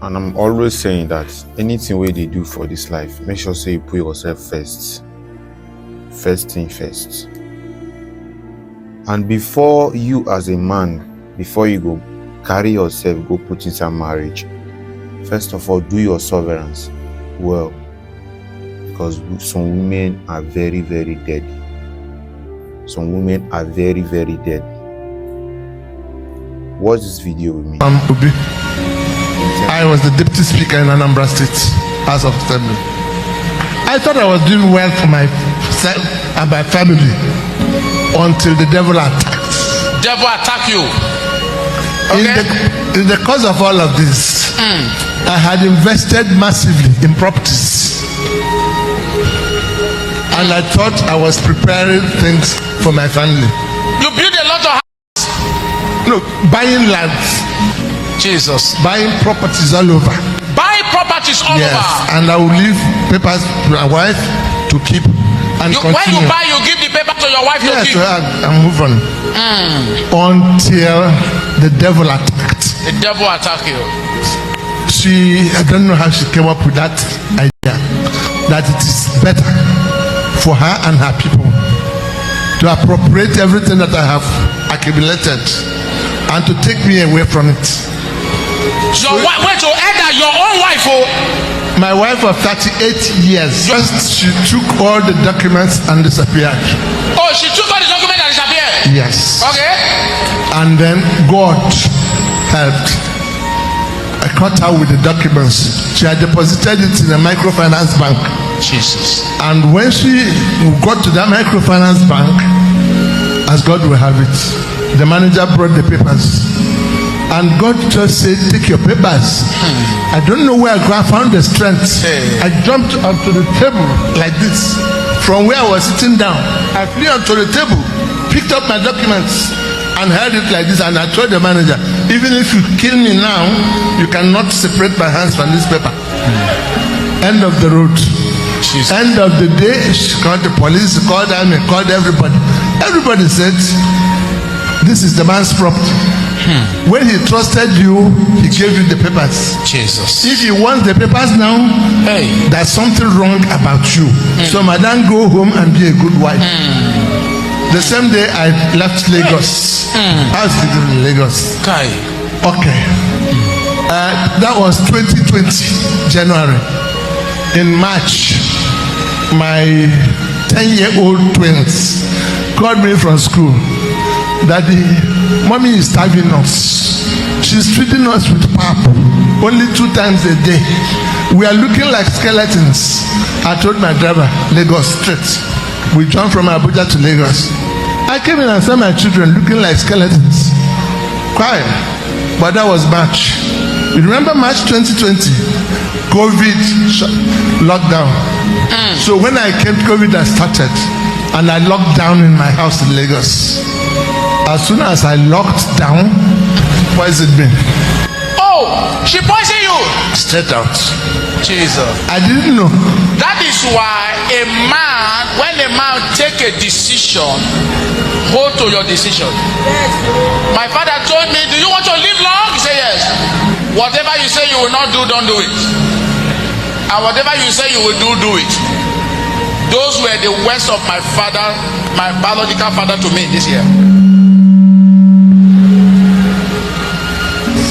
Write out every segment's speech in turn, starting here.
And I'm always saying that anything where they do for this life, make sure say you put yourself first. First thing first. And before you as a man, before you go carry yourself, go put inside marriage, first of all, do your severance well. Because some women are very, very dead. Some women are very, very dead. Watch this video with me. I was the deputy speaker in Anambra State House of Assembly. I thought I was doing well for myself and my family until the devil attacked. Devil attack you. Okay. In the course of all of this, I had invested massively in properties. And I thought I was preparing things for my family. You build a lot of houses. No, buying lands. Jesus. Buying properties all over. Buying properties all over. And I will leave papers to my wife to keep and continue. When you buy, you give the paper to your wife to keep. And move on. Until the devil attacked. The devil attacked you. I don't know how she came up with that idea. That it is better for her and her people to appropriate everything that I have accumulated and to take me away from it. So wait to Edda, your own wife, oh? My wife of 38 years. Just she took all the documents and disappeared. Oh, she took all the documents and disappeared? Yes. Okay. And then God helped. I caught her with the documents. She had deposited it in a microfinance bank. Jesus. And when she got to that microfinance bank, as God will have it, the manager brought the papers. And God just said, take your papers. I don't know where I found the strength. I jumped onto the table like this. From where I was sitting down, I flew onto the table, picked up my documents, and held it like this. And I told the manager, even if you kill me now, you cannot separate my hands from this paper. End of the road. Jesus. End of the day, she called the police, called army, called everybody. Everybody said, this is the man's property. When he trusted you, he gave you the papers. Jesus. If he wants the papers now, there's something wrong about you. So madam, go home and be a good wife. The same day I left Lagos. I was in Lagos. Okay. That was 2020, January. In March, my 10-year-old twins called me from school. Daddy, mommy is starving us. She's feeding us with pap only 2 times a day. We are looking like skeletons. I told my driver, Lagos straight. We jumped from Abuja to Lagos. I came in and saw my children looking like skeletons. Quiet. But that was March. You remember March 2020? COVID lockdown. So when I came, COVID had started. And I locked down in my house in Lagos. As soon as I locked down, poisoned me. Oh, she poisoned you? Straight out. Jesus. I didn't know. That is why when a man take a decision, hold to your decision. Yes. My father told me, do you want to live long? He said yes. Whatever you say you will not do, don't do it. And whatever you say you will do, do it. Those were the words of my father, my biological father to me this year.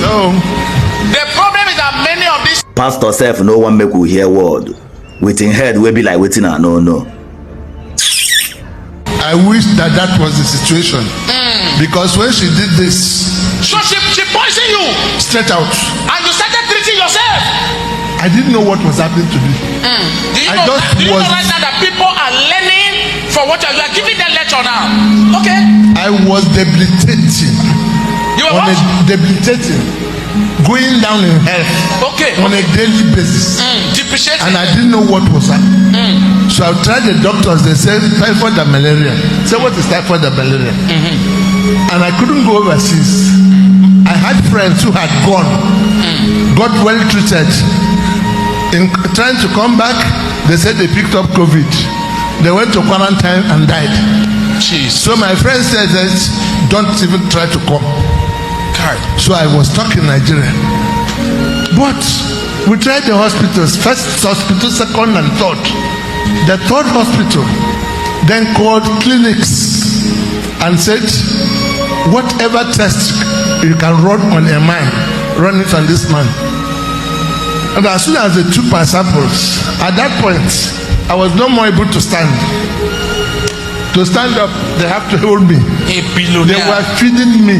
So the problem is that many of these pastor self no one make we hear word. Within head will be like waiting and no. I wish that was the situation. Because when she did this, so she poisoned you straight out. And you started treating yourself. I didn't know what was happening to me. Do you know right now that people are learning from what you are giving them lecture now? Okay. I was debilitating. You were what? Debilitating. Going down in health. Okay. On a daily basis. Depreciating. And I didn't know what was happening. So I tried the doctors. They said typhoid and malaria. So what is typhoid and malaria? And I couldn't go overseas. I had friends who had gone, got well treated. In trying to come back, they said they picked up COVID. They went to quarantine and died. Jeez. So my friend said that don't even try to come. So I was stuck in Nigeria. But we tried the hospitals, first hospital, second and third. The third hospital then called clinics and said, whatever test you can run on a man, run it on this man. And as soon as they took my samples, at that point, I was no more able to stand. To stand up, they have to hold me. They were feeding me.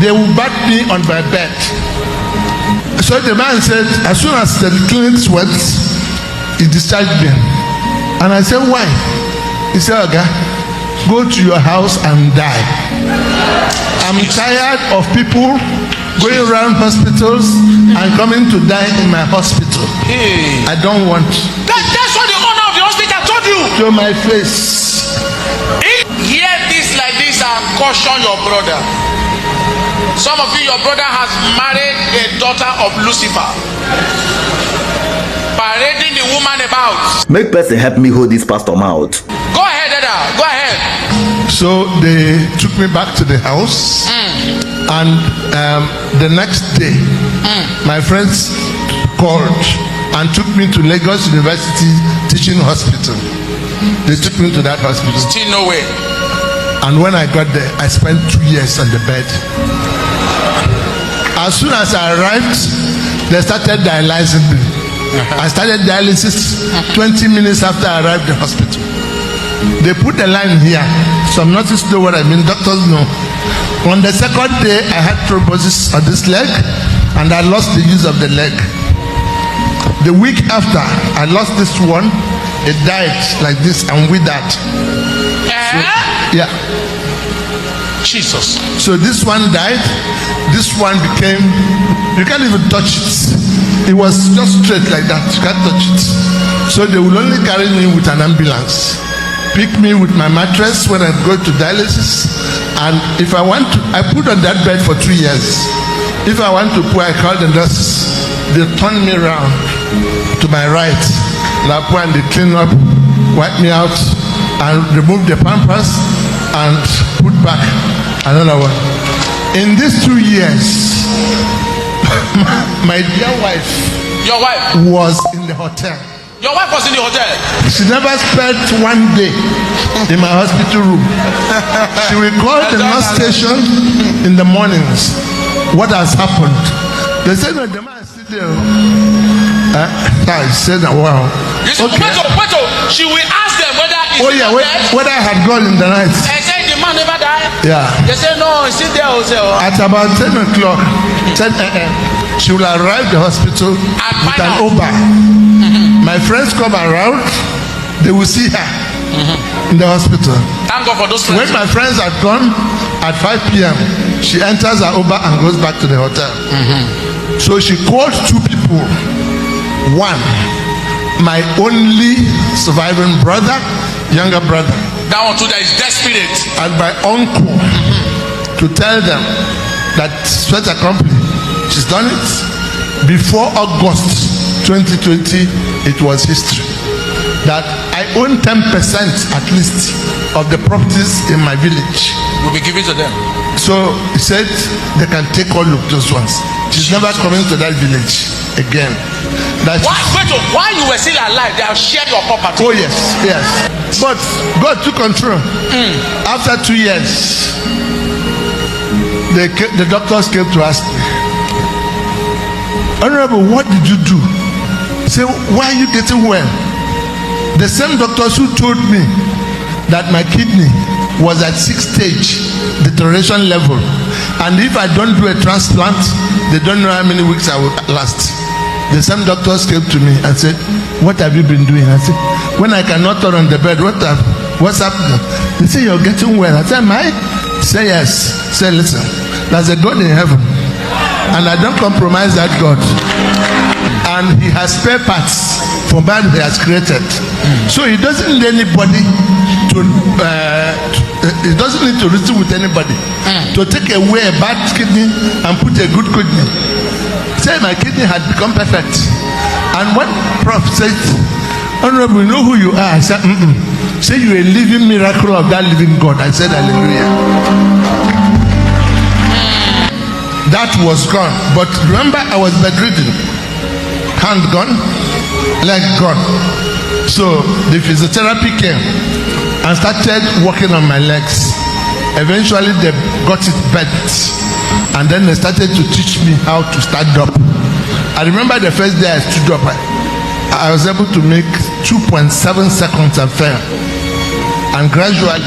They would bat me on my bed. So the man said, as soon as the clinics went, he discharged me. And I said, why? He said, okay, go to your house and die. I'm tired of people going around hospitals and coming to die in my hospital. I don't want. That's what the owner of the hospital told you. To my face. Hear this like this and caution your brother. Some of you, your brother has married a daughter of Lucifer, parading the woman about. Make person help me hold this pastor mouth. Go ahead, Dada. Go ahead. So they took me back to the house, and the next day, my friends called and took me to Lagos University Teaching Hospital. They took me to that hospital. Still no way. And when I got there, I spent 2 years on the bed. As soon as I arrived, they started dialyzing me. I started dialysis 20 minutes after I arrived at the hospital. They put a line here. Some nurses know what I mean, doctors know. On the second day, I had thrombosis on this leg, and I lost the use of the leg. The week after, I lost this one. It died like this, and with that. So, yeah. Jesus. So this one died. This one became, you can't even touch it. It was just straight like that. You can't touch it. So they will only carry me with an ambulance, pick me with my mattress when I go to dialysis, and if I want to, I put on that bed for 2 years. If I want to put, I call the nurses. They turn me around to my right. And they clean up, wipe me out, and remove the pampers and put back another one. In these 2 years, my dear wife, your wife was in the hotel. Your wife was in the hotel. She never spent 1 day in my hospital room. She will call the nurse station in the mornings. What has happened? They said, no, the man is still there. I said, wow. Okay. Wait, she will ask them whether it's whether I had gone in the night. I said the man never died. Yeah. They say no, he's still there. At about 10 o'clock, 10 a.m., she will arrive at the hospital with an Uber. My friends come around, they will see her in the hospital. Thank God for those friends. When my friends are gone at 5 p.m., she enters her Uber and goes back to the hotel. So she called 2 people. One, my only surviving brother, younger brother. That one too that is desperate. And my uncle to tell them that sweat accomplished. She's done it. Before August 2020, it was history. That I own 10% at least of the properties in my village. Will be given to them. So he said they can take all of those ones. She's never coming to that village again. While you were still alive, they have shared your property. Oh yes. But God took control. After 2 years, the doctors came to ask me, Honorable, what did you do? Say, why are you getting well? The same doctors who told me that my kidney was at 6th stage deterioration level, and if I don't do a transplant, they don't know how many weeks I will last. The same doctors came to me and said, what have you been doing? I said, when I cannot turn on the bed, what's happening? They say, you're getting well. I said, am I? Say yes. Say, listen, there's a God in heaven, and I don't compromise that God. And he has spare parts for man he has created. So he doesn't need anybody to he doesn't need to reason with anybody to take away a bad kidney and put a good kidney. Say my kidney had become perfect. And when Prof said, Honorable, you know who you are? I said, Say you're a living miracle of that living God. I said, hallelujah. that was gone. But remember, I was bedridden. Hand gone, leg gone. So the physiotherapy came and started working on my legs. Eventually they got it bent, and then they started to teach me how to stand up. I remember the first day I stood up, I was able to make 2.7 seconds and fell. And gradually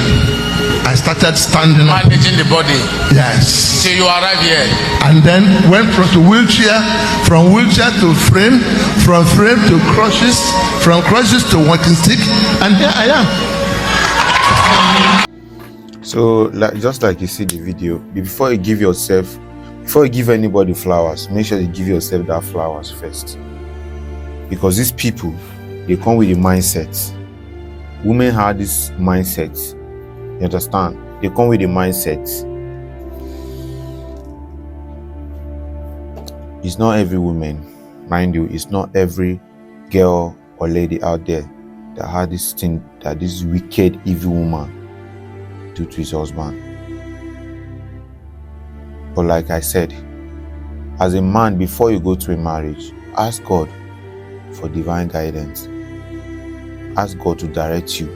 I started standing up. Managing the body. Yes. Till you arrive here. And then went from wheelchair to frame, from frame to crutches, from crutches to walking stick, and here I am. So just like you see the video, before you give anybody flowers, make sure you give yourself that flowers first. Because these people, they come with a mindset. Women have this mindset. You understand? They come with a mindset. It's not every woman, mind you, it's not every girl or lady out there that had this thing, that this wicked, evil woman do to his husband. But like I said, as a man, before you go to a marriage, ask God for divine guidance. Ask God to direct you,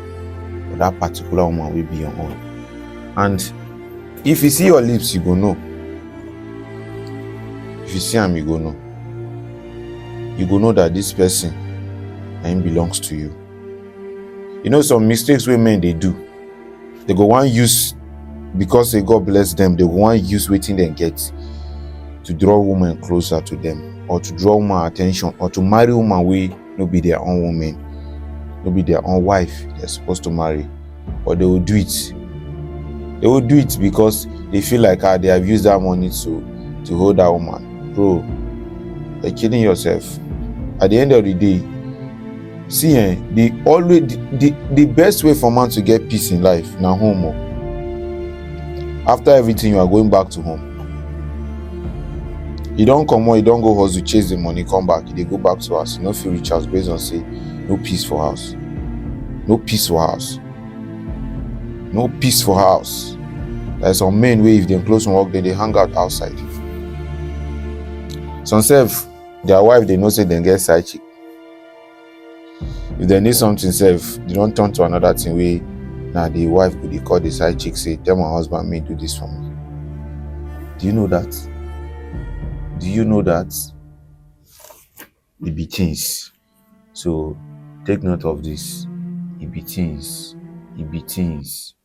for that particular woman will be your own. And if you see your lips, you go know. If you see him, you go know. You go know that this person and belongs to you. You know, some mistakes women they do, they go one use, because they God bless them, they go one use waiting they get to draw women closer to them, or to draw woman attention, or to marry woman we no be their own woman, no be their own wife they're supposed to marry. But they will do it. They will do it because they feel like they have used that money to hold that woman. Bro, you're kidding yourself. At the end of the day, see, the best way for man to get peace in life now home. After everything, you are going back to home. You don't come on, you don't go hustle, chase the money, come back. You go back to house. You no feel rich house based on say no peace for house. No peace for house. No peace for house. There's some men where if they close from work, they hang out outside. Some self, their wife, they know say they get side chick. If they need something self, they don't turn to another thing where now the wife could they call the side chick, say, tell my husband me do this for me. Do you know that? Do you know that? It be things. So take note of this. It be things. It be things.